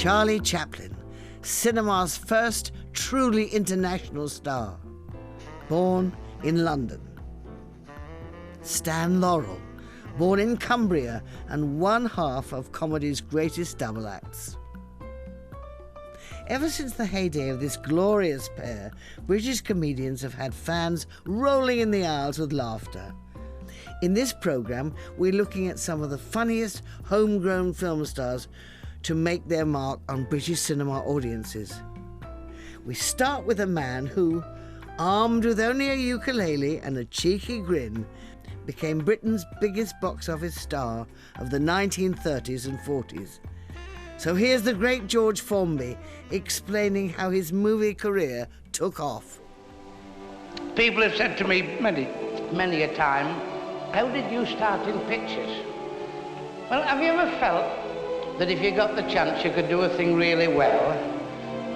Charlie Chaplin, cinema's first truly international star, born in London. Stan Laurel, born in Cumbria and one half of comedy's greatest double acts. Ever since the heyday of this glorious pair, British comedians have had fans rolling in the aisles with laughter. In this programme, we're looking at some of the funniest homegrown film stars to make their mark on British cinema audiences. We start with a man who, armed with only a ukulele and a cheeky grin, became Britain's biggest box office star of the 1930s and 40s. So here's the great George Formby explaining how his movie career took off. People have said to me many a time, how did you start in pictures? Well, have you ever felt that if you got the chance you could do a thing really well?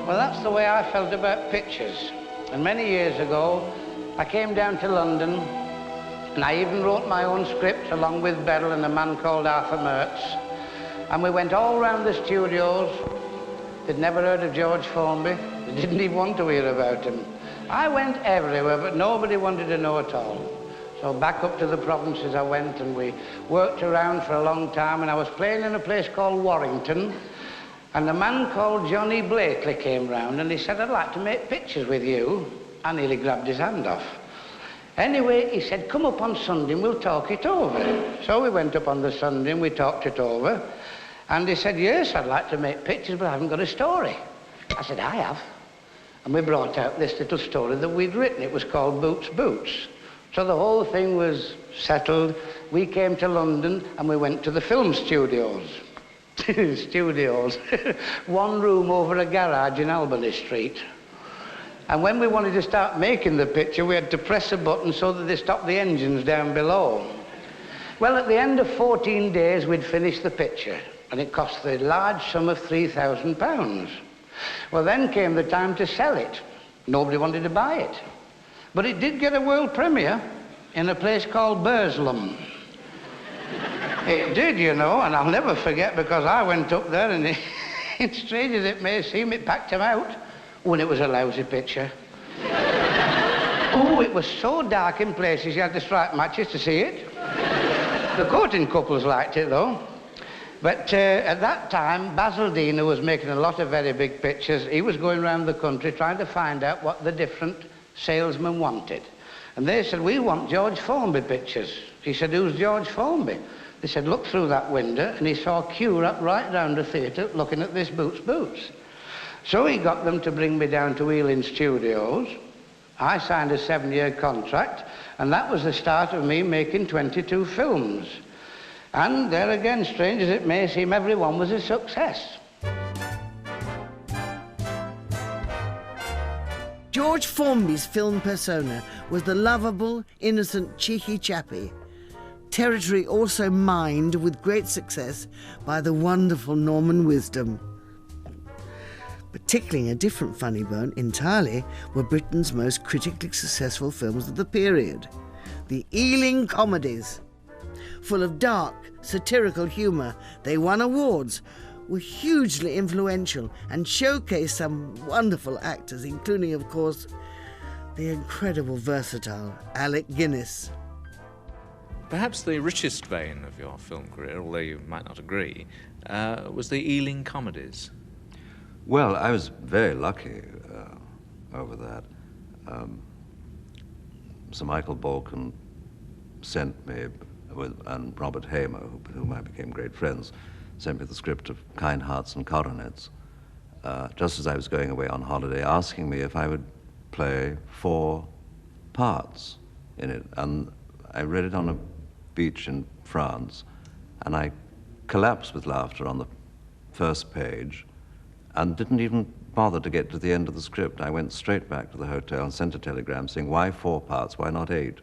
Well, that's the way I felt about pictures. And many years ago, I came down to London and I even wrote my own script along with Beryl and a man called Arthur Mertz. And we went all round the studios. They'd never heard of George Formby. They didn't even want to hear about him. I went everywhere, but nobody wanted to know at all. So back up to the provinces I went, and we worked around for a long time, and I was playing in a place called Warrington, and a man called Johnny Blakely came round, and he said, I'd like to make pictures with you. I nearly grabbed his hand off. Anyway, he said, come up on Sunday and we'll talk it over. So we went up on the Sunday and we talked it over. And he said, yes, I'd like to make pictures, but I haven't got a story. I said, I have. And we brought out this little story that we'd written. It was called Boots, Boots. So the whole thing was settled. We came to London and we went to the film studios. Studios. One room over a garage in Albany Street. And when we wanted to start making the picture, we had to press a button so that they stopped the engines down below. Well, at the end of 14 days, we'd finished the picture, and it cost the large sum of £3,000. Well, then came the time to sell it. Nobody wanted to buy it. But it did get a world premiere in a place called Burslem. It did, you know, and I'll never forget, because I went up there and it's strange as it may seem, it packed him out. When it was a lousy picture. Oh, it was so dark in places you had to strike matches to see it. The courting couples liked it, though. But at that time, Basil Dean, who was making a lot of very big pictures, he was going around the country trying to find out what the different salesmen wanted. And they said, we want George Formby pictures. He said, who's George Formby? They said, look through that window, and he saw a queue up right round the theatre looking at this Boots, Boots. So he got them to bring me down to Ealing Studios. I signed a 7-year contract, and that was the start of me making 22 films. And there again, strange as it may seem, every one was a success. George Formby's film persona was the lovable, innocent, cheeky chappie. Territory also mined with great success by the wonderful Norman Wisdom. But tickling a different funny bone entirely were Britain's most critically successful films of the period, the Ealing Comedies. Full of dark, satirical humour, they won awards, were hugely influential, and showcased some wonderful actors, including, of course, the incredible, versatile Alec Guinness. Perhaps the richest vein of your film career, although you might not agree, was the Ealing Comedies. Well, I was very lucky over that. Sir Michael Balkan sent me, and Robert Hamer, with whom I became great friends, sent me the script of Kind Hearts and Coronets, just as I was going away on holiday, asking me if I would play 4 parts in it. And I read it on a beach in France, and I collapsed with laughter on the first page, and didn't even bother to get to the end of the script. I went straight back to the hotel and sent a telegram saying, why 4 parts, why not 8?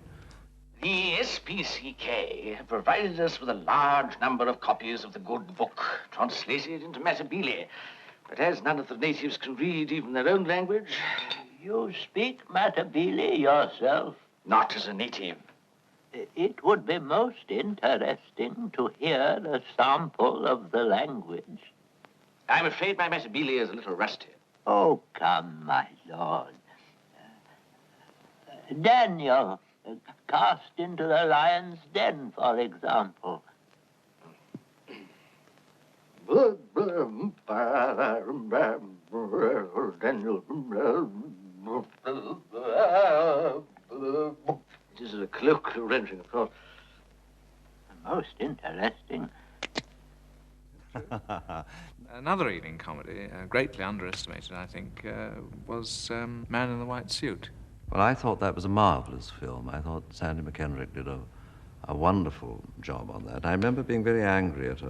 The SPCK have provided us with a large number of copies of the good book, translated into Matabele. But as none of the natives can read even their own language... You speak Matabele yourself? Not as a native. It would be most interesting to hear a sample of the language. I'm afraid my Matabele is a little rusty. Oh, come, my lord. Daniel, cast into the lion's den, for example. This is a colloquial rendering, of course. Most interesting. Another Ealing comedy, greatly underestimated, I think, was Man in the White Suit. Well, I thought that was a marvelous film. I thought Sandy McKendrick did a wonderful job on that. I remember being very angry at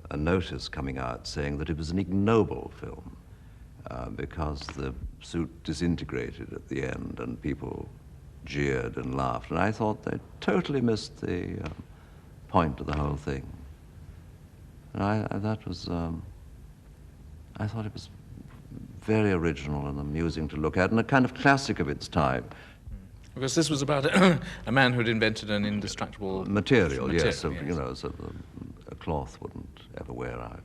a notice coming out saying that it was an ignoble film because the suit disintegrated at the end and people jeered and laughed. And I thought they totally missed the point of the whole thing. And I thought it was very original and amusing to look at, and a kind of classic of its time. Because this was about a man who'd invented an indestructible material, yes. You know, so a cloth wouldn't ever wear out.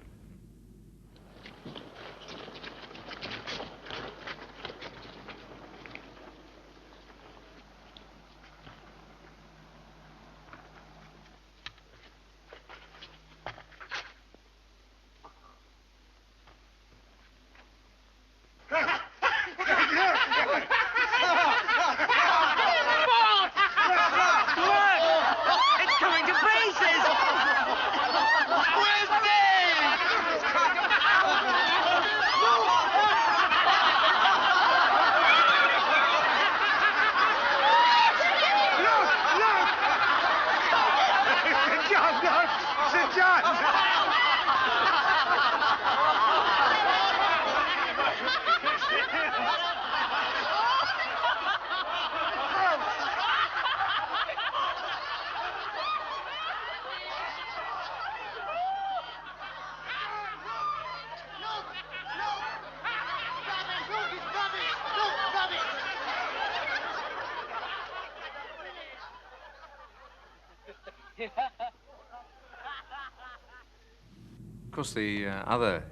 Of course, the other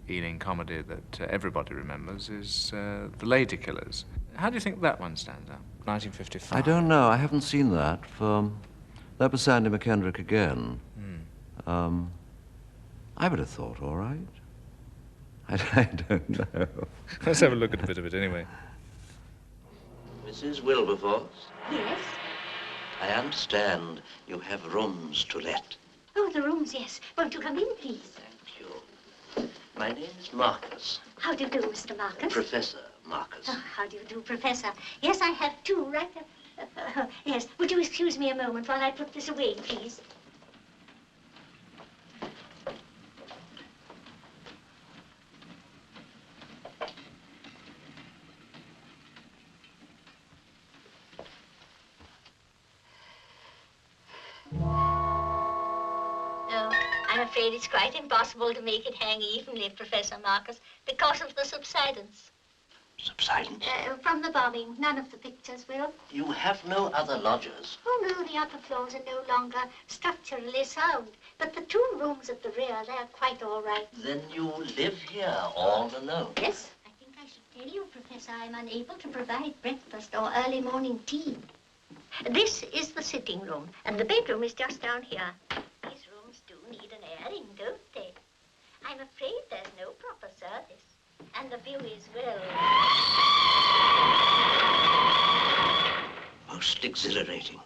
Ealing comedy that everybody remembers is The Lady Killers. How do you think that one stands out? 1955. I don't know. I haven't seen that. That was Sandy McKendrick again. I would have thought all right. I don't know. Let's have a look at a bit of it anyway. Mrs. Wilberforce, Yes? I understand you have rooms to let. Oh, the rooms, yes. Won't you come in, please? Thank you. My name is Marcus. How do you do, Mr. Marcus? Professor Marcus. Oh, how do you do, Professor? Yes, I have two right up. Yes. Would you excuse me a moment while I put this away, please? I'm afraid it's quite impossible to make it hang evenly, Professor Marcus, because of the subsidence. Subsidence? From the bombing, none of the pictures will. You have no other lodgers. Oh, no, the upper floors are no longer structurally sound. But the two rooms at the rear, they're quite all right. Then you live here all alone? Yes. I think I should tell you, Professor, I'm unable to provide breakfast or early morning tea. This is the sitting room, and the bedroom is just down here. These rooms do need an airing, don't they? I'm afraid there's no proper service. And the view is, well... Most exhilarating.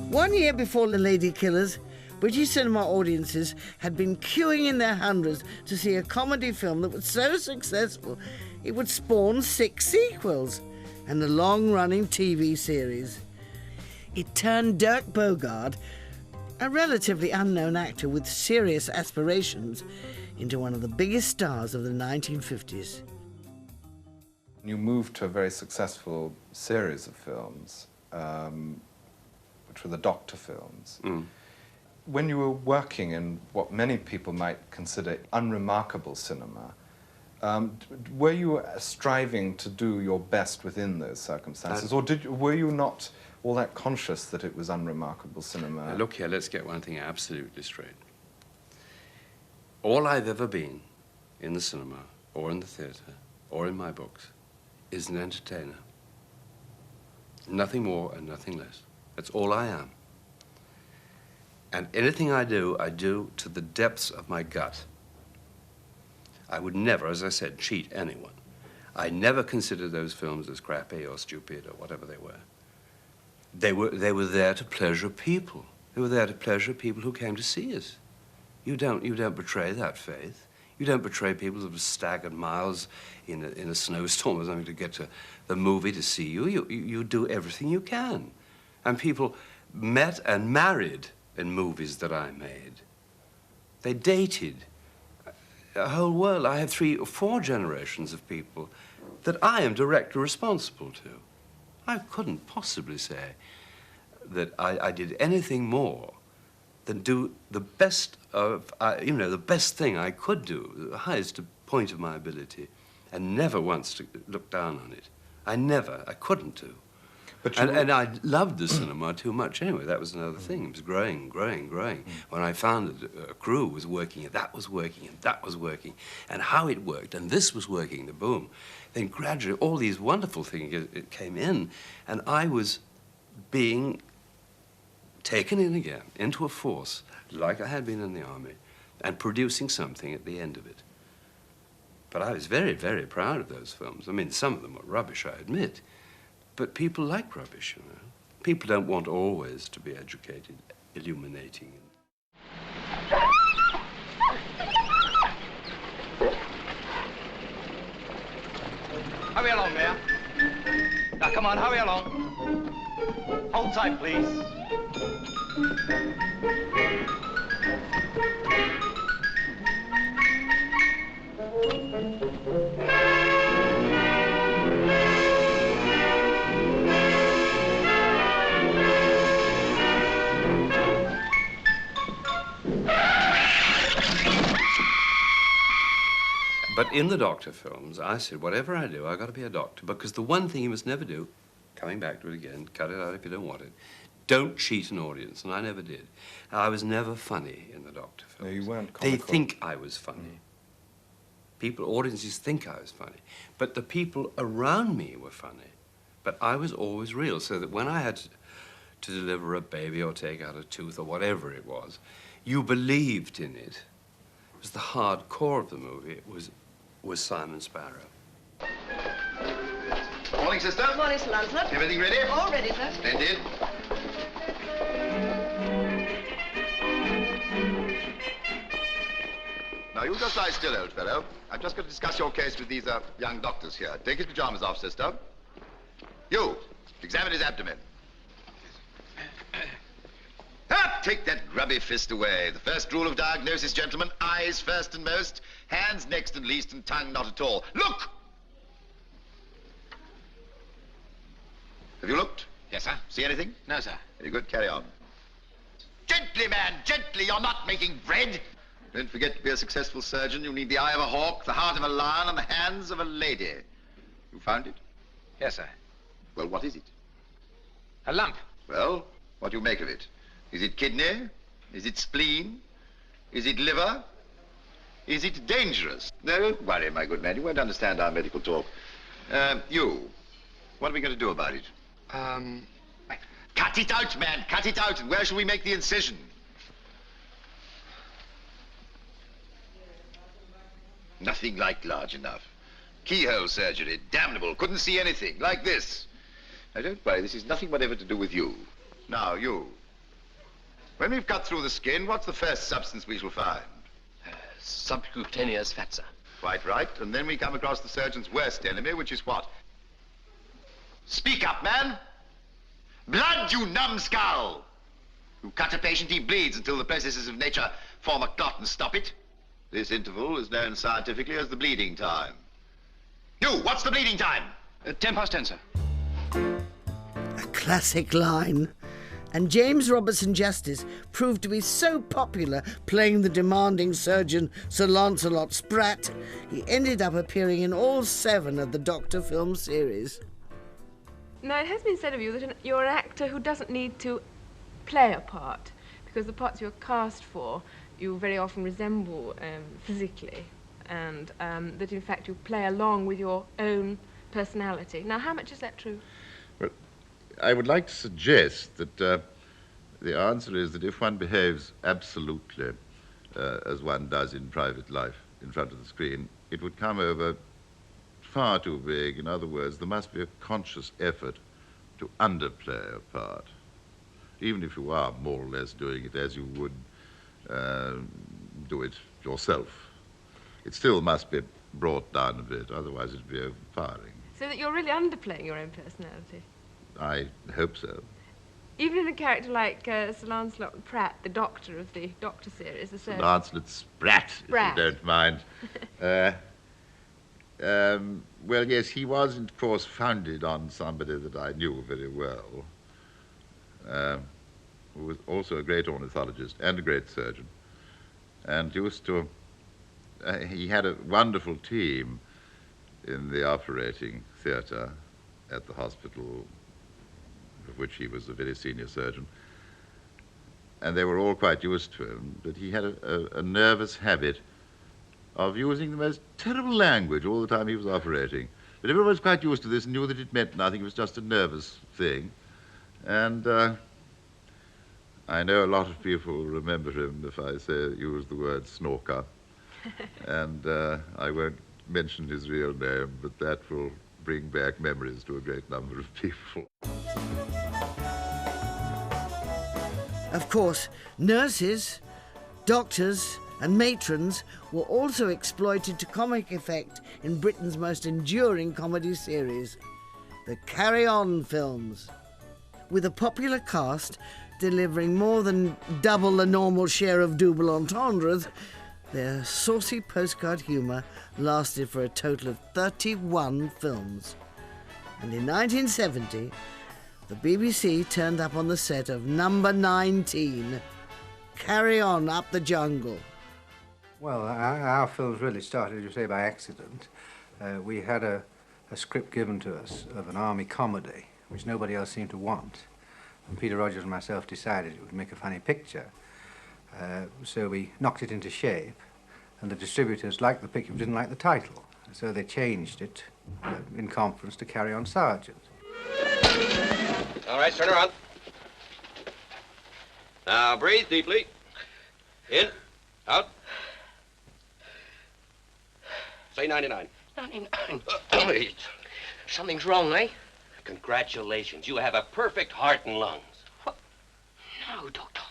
One year before The Lady Killers, British cinema audiences had been queuing in their hundreds to see a comedy film that was so successful it would spawn 6 sequels and a long-running TV series. It turned Dirk Bogarde, a relatively unknown actor with serious aspirations, into one of the biggest stars of the 1950s. You moved to a very successful series of films, which were the Doctor films. When you were working in what many people might consider unremarkable cinema, were you striving to do your best within those circumstances, or were you not all that conscious that it was unremarkable cinema. Now, look here, let's get one thing absolutely straight. All I've ever been in the cinema, or in the theatre, or in my books, is an entertainer. Nothing more and nothing less. That's all I am. And anything I do to the depths of my gut. I would never, as I said, cheat anyone. I never considered those films as crappy or stupid or whatever they were. They were there to pleasure people. They were there to pleasure people who came to see us. You don't betray that faith. You don't betray people who have staggered miles in a snowstorm or something to get to the movie to see you. You do everything you can. And people met and married in movies that I made. They dated. A whole world. I have 3 or 4 generations of people that I am directly responsible to. I couldn't possibly say that I did anything more than do the best of, the best thing I could do, the highest point of my ability, and never once to look down on it. I couldn't do. But and I loved the cinema too much anyway. That was another thing. It was growing. When I found that a crew was working, and that was working, and that was working, and how it worked, and this was working, the boom. Then gradually all these wonderful things it came in, and I was being taken in again into a force like I had been in the army, and producing something at the end of it. But I was very, very proud of those films. I mean, some of them were rubbish, I admit. But people like rubbish, you know. People don't want always to be educated, illuminating. Hurry along there. Now, come on, hurry along. Hold tight, please. But in the Doctor films, I said, whatever I do, I've got to be a doctor, because the one thing you must never do, coming back to it again, cut it out if you don't want it, don't cheat an audience, and I never did. I was never funny in the Doctor films. No, you weren't comical. They think I was funny. Audiences think I was funny. But the people around me were funny. But I was always real, so that when I had to deliver a baby or take out a tooth or whatever it was, you believed in it. It was the hard core of the movie. It was Simon Sparrow. Morning, sister. Morning, Sir Lancelot. Everything ready? All ready, sir. Splendid. Now, you just lie still, old fellow. I've just got to discuss your case with these young doctors here. Take his pajamas off, sister. You, examine his abdomen. Up! Take that grubby fist away. The first rule of diagnosis, gentlemen, eyes first and most, hands next and least, and tongue not at all. Look! Have you looked? Yes, sir. See anything? No, sir. Very good, carry on. Gently, man, gently, you're not making bread. Don't forget, to be a successful surgeon, you need the eye of a hawk, the heart of a lion, and the hands of a lady. You found it? Yes, sir. Well, what is it? A lump. Well, what do you make of it? Is it kidney? Is it spleen? Is it liver? Is it dangerous? No, don't worry, my good man. You won't understand our medical talk. You, what are we going to do about it? Cut it out, man. Cut it out. And where shall we make the incision? Nothing like large enough. Keyhole surgery. Damnable. Couldn't see anything. Like this. Now, don't worry. This is nothing whatever to do with you. Now, you. When we've cut through the skin, what's the first substance we shall find? Subcutaneous fat, sir. Quite right. And then we come across the surgeon's worst enemy, which is what? Speak up, man! Blood, you numbskull! You cut a patient, he bleeds until the processes of nature form a clot and stop it. This interval is known scientifically as the bleeding time. You, what's the bleeding time? 10:10, sir. A classic line. And James Robertson Justice proved to be so popular playing the demanding surgeon Sir Lancelot Spratt, he ended up appearing in all 7 of the Doctor film series. Now, it has been said of you that you're an actor who doesn't need to play a part, because the parts you're cast for, you very often resemble physically, and that, in fact, you play along with your own personality. Now, how much is that true? Well, I would like to suggest that the answer is that if one behaves absolutely as one does in private life in front of the screen, it would come over far too big. In other words, there must be a conscious effort to underplay a part, even if you are more or less doing it as you would do it yourself. It still must be brought down a bit, otherwise it'd be overpowering. So that you're really underplaying your own personality? I hope so. Even in a character like Sir Lancelot Pratt, the Doctor of the Doctor series, the surgeon. Lancelot Spratt, if you don't mind. Well, yes, he was, of course, founded on somebody that I knew very well, who was also a great ornithologist and a great surgeon, and used to, he had a wonderful team in the operating theatre at the hospital, of which he was a very senior surgeon, and they were all quite used to him, but he had a nervous habit of using the most terrible language all the time he was operating. But everyone was quite used to this and knew that it meant nothing. It was just a nervous thing. And I know a lot of people remember him if I use the word snorker. And I won't mention his real name, but that will bring back memories to a great number of people. Of course, nurses, doctors, and matrons were also exploited to comic effect in Britain's most enduring comedy series, the Carry On films. With a popular cast delivering more than double the normal share of double entendres, their saucy postcard humour lasted for a total of 31 films. And in 1970, the BBC turned up on the set of number 19, Carry On Up the Jungle. Well, our films really started, as you say, by accident. We had a script given to us of an army comedy, which nobody else seemed to want. And Peter Rogers and myself decided it would make a funny picture. So we knocked it into shape, and the distributors liked the picture but didn't like the title. So they changed it in conference to Carry On Sergeant. All right, turn around. Now, breathe deeply. In, out. Say 99. 99. Something's wrong, eh? Congratulations. You have a perfect heart and lungs. What? No, Doctor.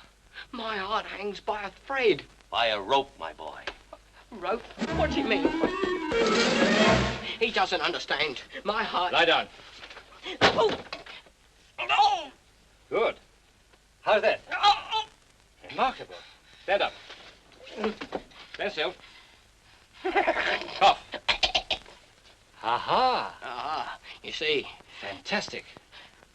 My heart hangs by a thread. By a rope, my boy. Rope? What do you mean? He doesn't understand. My heart... Lie down. Oh! Oh! Good. How's that? Oh! Remarkable. Stand up. Stand still. Cough. Aha. Ah, you see. Fantastic.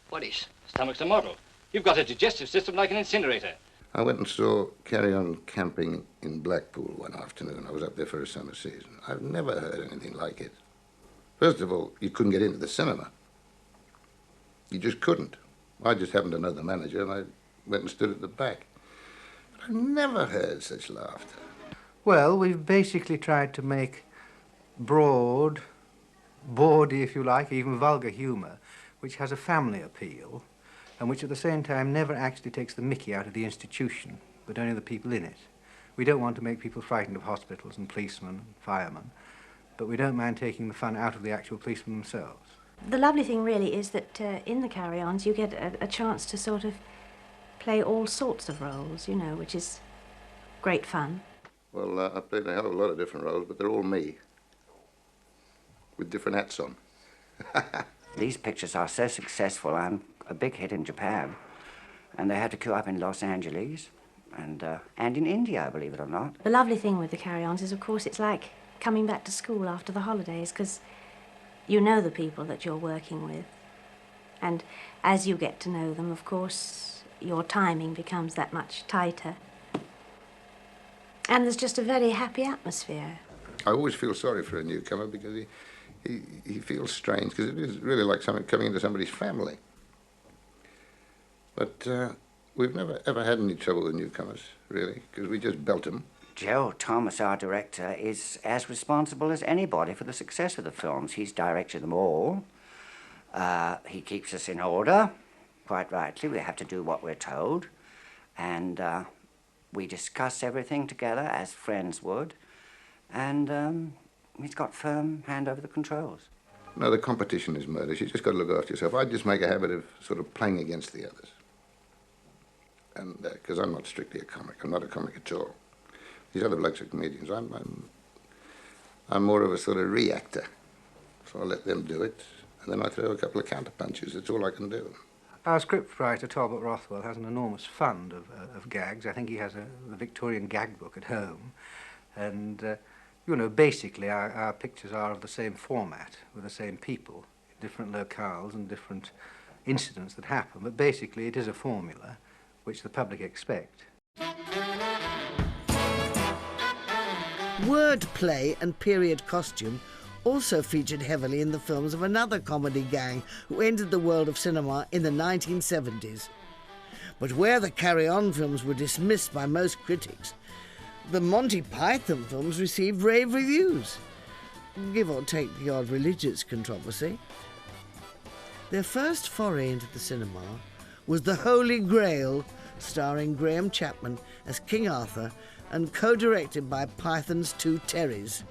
What is? Stomach's a model. You've got a digestive system like an incinerator. I went and saw Carry On camping in Blackpool one afternoon. I was up there for a summer season. I've never heard anything like it. First of all, you couldn't get into the cinema. You just couldn't. I just happened to know the manager, and I went and stood at the back. But I've never heard such laughter. Well, we've basically tried to make broad, bawdy, if you like, even vulgar humour, which has a family appeal, and which at the same time never actually takes the mickey out of the institution, but only the people in it. We don't want to make people frightened of hospitals and policemen and firemen, but we don't mind taking the fun out of the actual policemen themselves. The lovely thing really is that in the carry-ons you get a chance to sort of play all sorts of roles, you know, which is great fun. Well, I played a hell of a lot of different roles, but they're all me, with different hats on. These pictures are so successful. I'm a big hit in Japan, and they had to queue up in Los Angeles and in India, believe it or not. The lovely thing with the carry-ons is, of course, it's like coming back to school after the holidays, because you know the people that you're working with, and as you get to know them, of course, your timing becomes that much tighter. And there's just a very happy atmosphere. I always feel sorry for a newcomer because he feels strange because it is really like something coming into somebody's family. But we've never ever had any trouble with newcomers, really, because we just belt them. Joe Thomas, our director, is as responsible as anybody for the success of the films. He's directed them all. He keeps us in order. Quite rightly, we have to do what we're told. And we discuss everything together as friends would. And he's got firm hand over the controls. No, the competition is murder. You just got to look after yourself. I just make a habit of sort of playing against the others. And because I'm not strictly a comic. I'm not a comic at all. These other blokes are comedians. I'm more of a sort of reactor. So I let them do it, and then I throw a couple of counter punches. That's all I can do. Our scriptwriter, Talbot Rothwell, has an enormous fund of gags. I think he has the Victorian gag book at home. And, you know, basically our pictures are of the same format, with the same people, different locales and different incidents that happen. But basically it is a formula which the public expect. Wordplay and period costume also featured heavily in the films of another comedy gang who entered the world of cinema in the 1970s. But where the Carry On films were dismissed by most critics, the Monty Python films received rave reviews, give or take the odd religious controversy. Their first foray into the cinema was The Holy Grail, starring Graham Chapman as King Arthur and co-directed by Python's two Terrys,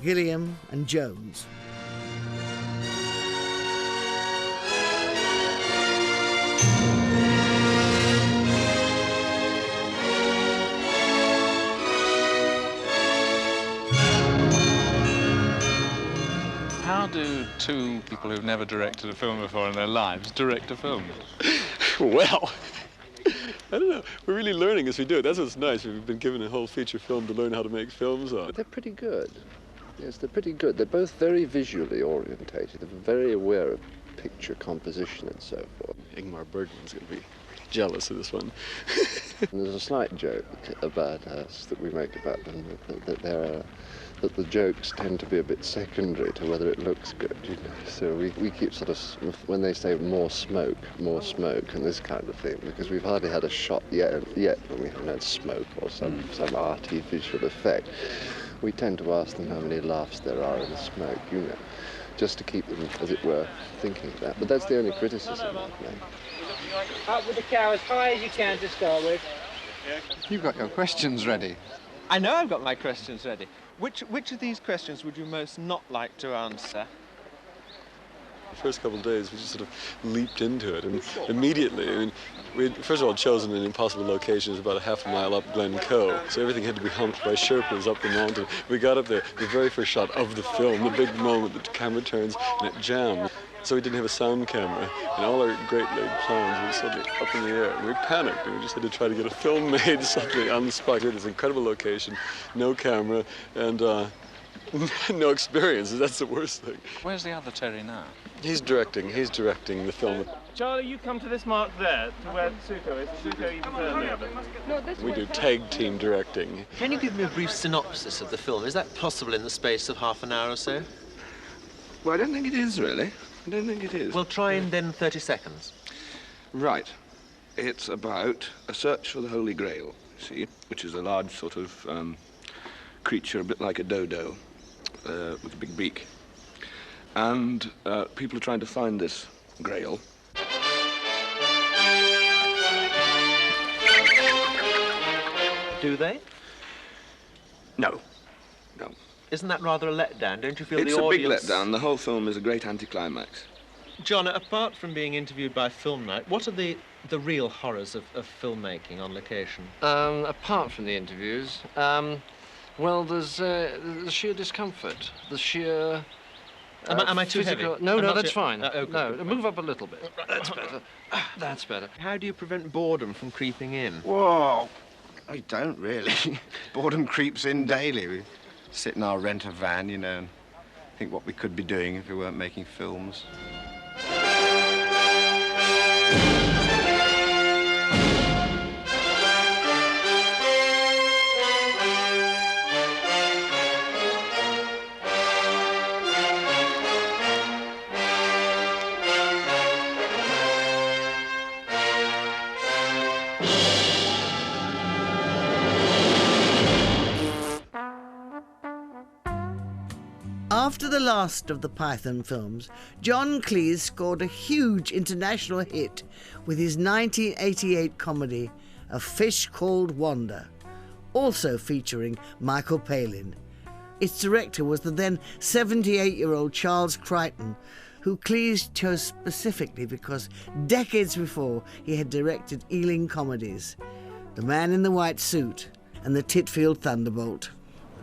Gilliam and Jones. How do two people who've never directed a film before in their lives direct a film? Well, I don't know. We're really learning as we do it. That's what's nice. We've been given a whole feature film to learn how to make films on. They're pretty good. Yes, they're pretty good. They're both very visually orientated. They're very aware of picture composition and so forth. Ingmar Bergman's going to be really jealous of this one. And there's a slight joke about us that we make about them, that the jokes tend to be a bit secondary to whether it looks good, you know. So we keep sort of, when they say more smoke, and this kind of thing, because we've hardly had a shot yet when we haven't had smoke or some arty visual effect. We tend to ask them how many laughs there are in the smoke, you know, just to keep them, as it were, thinking of that. But that's the only criticism I've made. Up with the cow as high as you can to start with. You've got your questions ready. I know I've got my questions ready. Which of these questions would you most not like to answer? The first couple of days, we just sort of leaped into it, and immediately, I mean, we had, first of all, chosen an impossible location. It was about a half a mile up Glen Coe, so everything had to be humped by Sherpas up the mountain. We got up there, the very first shot of the film, the big moment, the camera turns, and it jammed. So we didn't have a sound camera, and all our great laid plans were suddenly up in the air. And we panicked, and we just had to try to get a film made suddenly on the spot. We had this incredible location, no camera, and no experience. That's the worst thing. Where's the other Terry now? He's directing the film. Charlie, you come to this mark there, to where Suko is. Suko even further. No, We do tag team directing. Can you give me a brief synopsis of the film? Is that possible in the space of half an hour or so? Well, I don't think it is, really. I don't think it is. Well, try in then 30 seconds. Right. It's about a search for the Holy Grail, you see, which is a large sort of creature, a bit like a dodo, with a big beak. And people are trying to find this Grail. Do they? No. No. Isn't that rather a letdown? Don't you feel It's the audience... It's a big letdown. The whole film is a great anticlimax. John, apart from being interviewed by Film Night, what are the real horrors of filmmaking on location? Apart from the interviews, well, there's the sheer discomfort, the sheer... Am I too physical... heavy? No, I'm no, not that's too... fine. Okay. No, move up a little bit. That's better. That's better. How do you prevent boredom from creeping in? Whoa, I don't really. Boredom creeps in daily. We sit in our renter van, you know, and think what we could be doing if we weren't making films. After the last of the Python films, John Cleese scored a huge international hit with his 1988 comedy, A Fish Called Wanda, also featuring Michael Palin. Its director was the then 78-year-old Charles Crichton, who Cleese chose specifically because decades before he had directed Ealing Comedies, The Man in the White Suit and The Titfield Thunderbolt.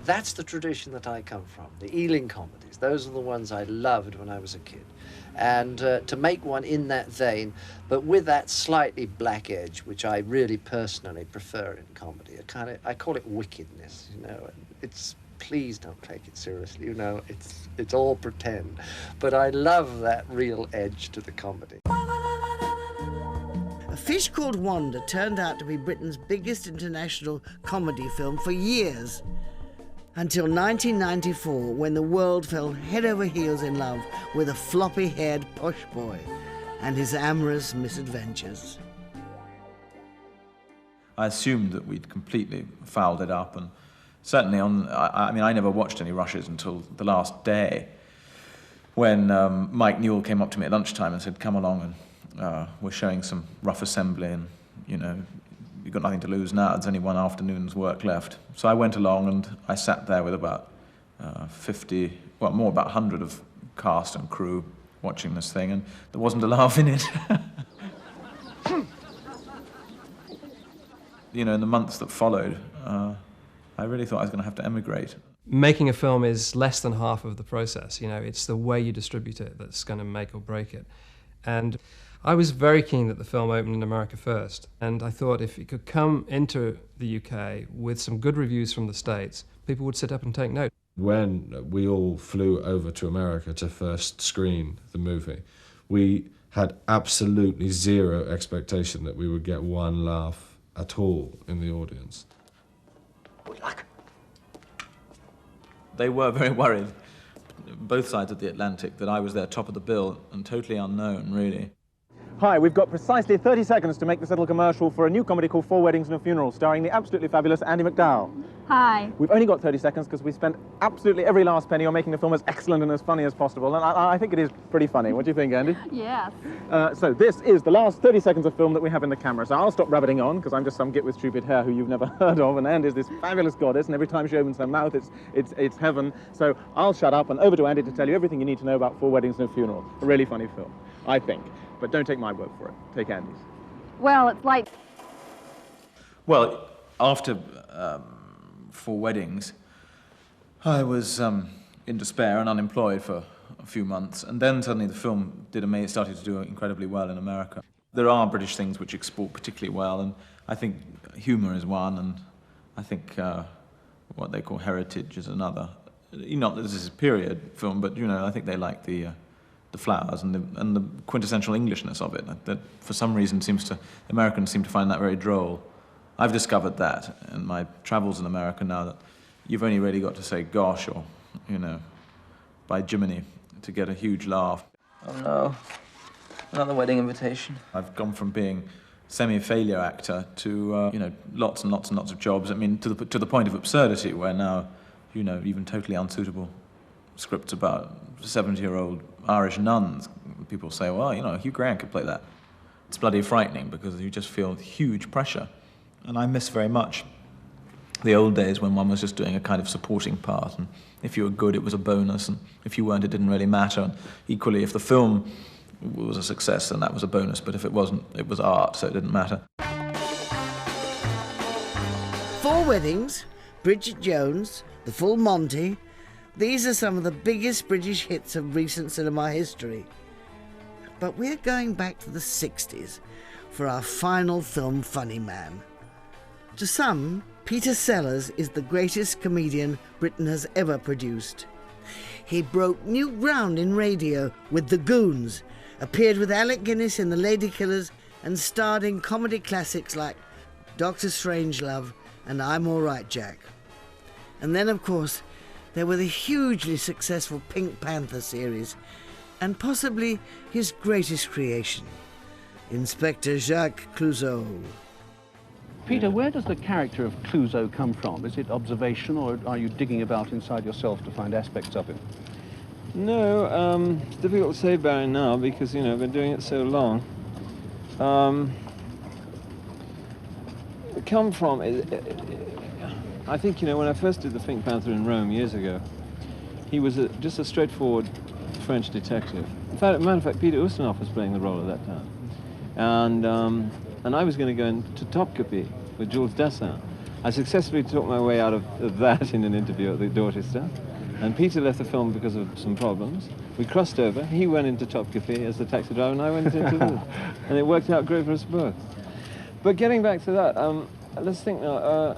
That's the tradition that I come from, the Ealing Comedies. Those are the ones I loved when I was a kid. And to make one in that vein, but with that slightly black edge, which I really personally prefer in comedy. I call it wickedness, you know. It's, please don't take it seriously, you know, it's all pretend. But I love that real edge to the comedy. A Fish Called Wanda turned out to be Britain's biggest international comedy film for years, until 1994, when the world fell head over heels in love with a floppy-haired posh boy and his amorous misadventures. I assumed that we'd completely fouled it up, and certainly I never watched any rushes until the last day, when Mike Newell came up to me at lunchtime and said, "Come along, and we're showing some rough assembly, and, you know, you've got nothing to lose now, there's only one afternoon's work left." So I went along and I sat there with about 100 of cast and crew watching this thing, and there wasn't a laugh in it. You know, in the months that followed, I really thought I was going to have to emigrate. Making a film is less than half of the process, you know, it's the way you distribute it that's going to make or break it. And I was very keen that the film opened in America first, and I thought if it could come into the UK with some good reviews from the States, people would sit up and take note. When we all flew over to America to first screen the movie, we had absolutely zero expectation that we would get one laugh at all in the audience. Good luck. They were very worried, both sides of the Atlantic, that I was their top of the bill and totally unknown, really. Hi, we've got precisely 30 seconds to make this little commercial for a new comedy called 4 Weddings and a Funeral, starring the absolutely fabulous Andy McDowell. Hi. We've only got 30 seconds because we spent absolutely every last penny on making the film as excellent and as funny as possible, and I think it is pretty funny. What do you think, Andy? Yes. So this is the last 30 seconds of film that we have in the camera, so I'll stop rabbiting on, because I'm just some git with stupid hair who you've never heard of, and Andy's this fabulous goddess, and every time she opens her mouth, it's heaven. So I'll shut up, and over to Andy to tell you everything you need to know about 4 Weddings and a Funeral. A really funny film, I think. But don't take my word for it. Take Andy's. Well, it's like... Well, after 4 Weddings, I was in despair and unemployed for a few months, and then suddenly the film started to do incredibly well in America. There are British things which export particularly well, and I think humour is one, and I think what they call heritage is another. Not that this is a period film, but, you know, I think they like the flowers and the quintessential Englishness of it. That for some reason Americans seem to find that very droll. I've discovered that in my travels in America now, that you've only really got to say gosh or, you know, by Jiminy to get a huge laugh. Oh no, another wedding invitation. I've gone from being semi-failure actor to, you know, lots and lots and lots of jobs. I mean, to the point of absurdity, where now, you know, even totally unsuitable scripts about 70-year-old Irish nuns, people say, well, you know, Hugh Grant could play that. It's bloody frightening because you just feel huge pressure. And I miss very much the old days when one was just doing a kind of supporting part, and if you were good, it was a bonus, and if you weren't, it didn't really matter. And equally, if the film was a success, then that was a bonus, but if it wasn't, it was art, so it didn't matter. 4 Weddings, Bridget Jones, The Full Monty, these are some of the biggest British hits of recent cinema history. But we're going back to the 60s for our final film, Funny Man. To some, Peter Sellers is the greatest comedian Britain has ever produced. He broke new ground in radio with The Goons, appeared with Alec Guinness in The Ladykillers, and starred in comedy classics like Dr. Strangelove and I'm All Right, Jack. And then, of course, there were the hugely successful Pink Panther series, and possibly his greatest creation, Inspector Jacques Clouseau. Peter, where does the character of Clouseau come from? Is it observation, or are you digging about inside yourself to find aspects of him? No, it's difficult to say, Barry, now because, you know, I've been doing it so long. Come from, I think, you know, when I first did the Pink Panther in Rome years ago, he was just a straightforward French detective. In fact, as a matter of fact, Peter Ustinov was playing the role at that time. And I was going to go into Topkapi with Jules Dassin. I successfully talked my way out of that in an interview at the Dorchester. And Peter left the film because of some problems. We crossed over. He went into Topkapi as the taxi driver, and I went into this. And it worked out great for us both. But getting back to that, let's think now.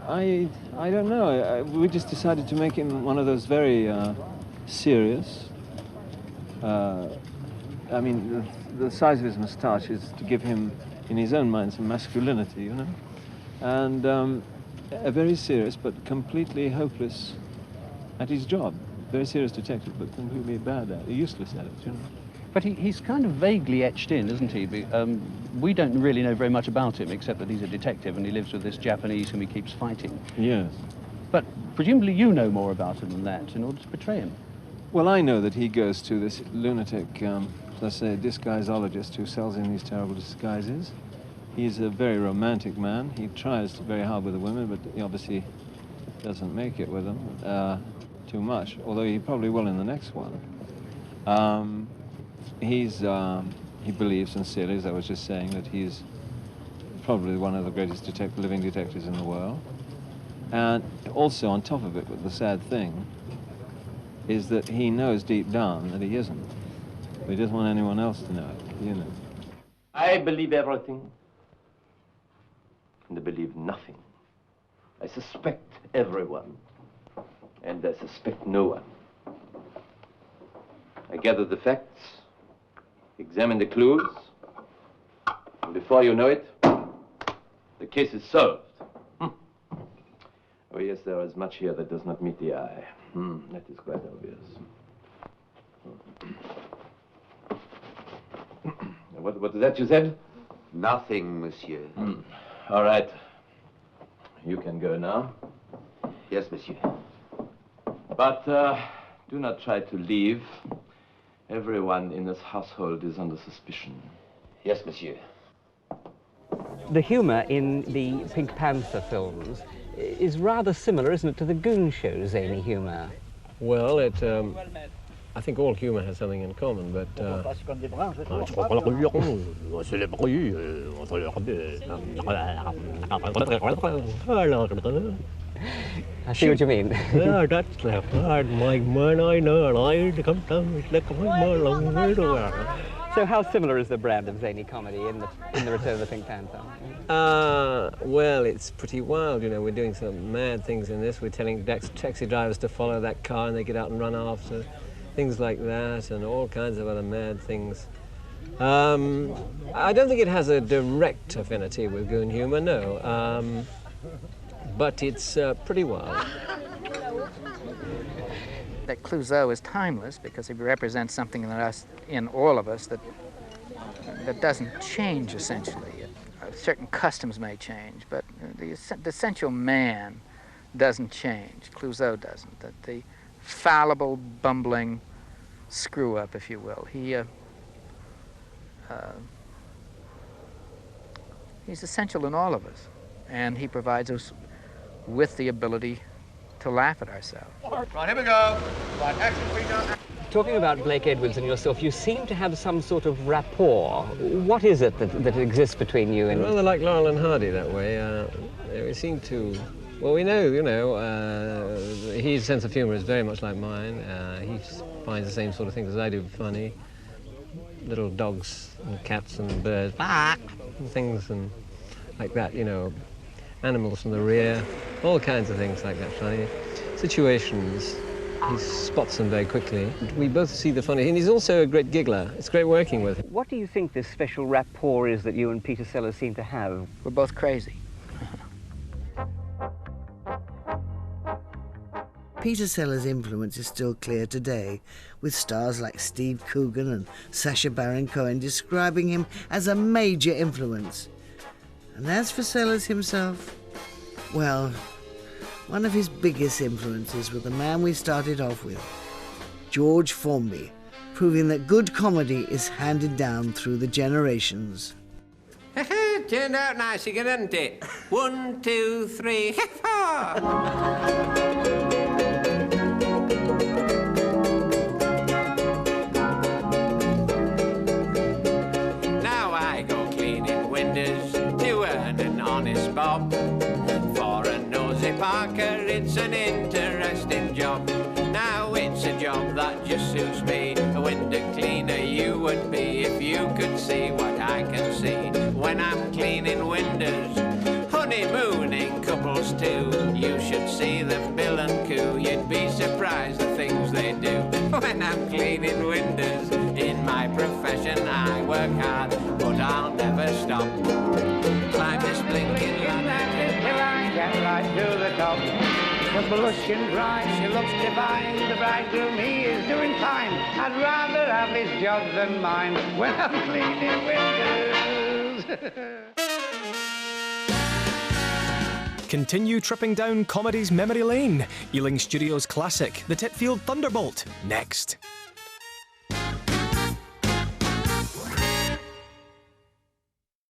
I don't know. We just decided to make him one of those very serious. I mean, the size of his moustache is to give him, in his own mind, some masculinity, you know? And a very serious but completely hopeless at his job. Very serious detective, but completely bad at it, useless at it, you know? But he's kind of vaguely etched in, isn't he? We don't really know very much about him, except that he's a detective and he lives with this Japanese whom he keeps fighting. Yes. But presumably you know more about him than that in order to portray him. Well, I know that he goes to this lunatic, let's say, disguisologist who sells him these terrible disguises. He's a very romantic man. He tries very hard with the women, but he obviously doesn't make it with them too much, although he probably will in the next one. He believes sincerely, as I was just saying, that he's probably one of the greatest living detectives in the world. And also, on top of it, the sad thing is that he knows deep down that he isn't. But he doesn't want anyone else to know it, you know. I believe everything, and I believe nothing. I suspect everyone, and I suspect no one. I gather the facts, examine the clues, and before you know it, the case is solved. Oh yes, there is much here that does not meet the eye. That is quite obvious. What is that you said? Nothing, monsieur. All right. You can go now. Yes, monsieur. But do not try to leave. Everyone in this household is under suspicion. Yes, monsieur. The humour in the Pink Panther films is rather similar, isn't it, to the Goon Show's zany humour? Well, I think all humour has something in common, but... I see what you mean. Yeah, that's the part my man I know, I come down, it's like a So how similar is the brand of zany comedy in the Return of the Pink Panther? Well, it's pretty wild, you know. We're doing some mad things in this. We're telling taxi drivers to follow that car and they get out and run after, things like that, and all kinds of other mad things. I don't think it has a direct affinity with goon humour, no. But it's pretty wild. That Clouseau is timeless because he represents something in all of us that doesn't change essentially. Certain customs may change, but the essential man doesn't change. Clouseau doesn't. The fallible, bumbling screw-up, if you will. He's essential in all of us, and he provides us with the ability to laugh at ourselves. Right, here we go. Right, action, Peter. Talking about Blake Edwards and yourself, you seem to have some sort of rapport. What is it that exists between you and... Rather like Laurel and Hardy that way. We seem to... Well, we know, you know, his sense of humour is very much like mine. He finds the same sort of things as I do funny. Little dogs and cats and birds, and things and like that, you know. Animals from the rear, all kinds of things like that funny. Situations, he spots them very quickly. We both see the funny, and he's also a great giggler. It's great working with him. What do you think this special rapport is that you and Peter Sellers seem to have? We're both crazy. Peter Sellers' influence is still clear today, with stars like Steve Coogan and Sacha Baron Cohen describing him as a major influence. And as for Sellers himself, well, one of his biggest influences was the man we started off with, George Formby, proving that good comedy is handed down through the generations. Turned out nice again, didn't it? 1, 2, 3, 4. Now I go cleaning windows to earn an honest bob. For a nosy Parker, it's an interesting job. Now it's a job that just suits me. A window cleaner you would be if you could see what I can see when I'm cleaning windows. Honeymooning couples too. You should see them bill and coo. You'd be surprised the things they do when I'm cleaning windows. In my profession I work hard, but I'll never stop. Climb this blinking ladder till I get right to the top. The blushing bride, she looks divine. The bridegroom, he is doing fine. I'd rather have his job than mine when I'm cleaning windows. Continue tripping down Comedies memory lane. Ealing Studios classic, The Titfield Thunderbolt, next.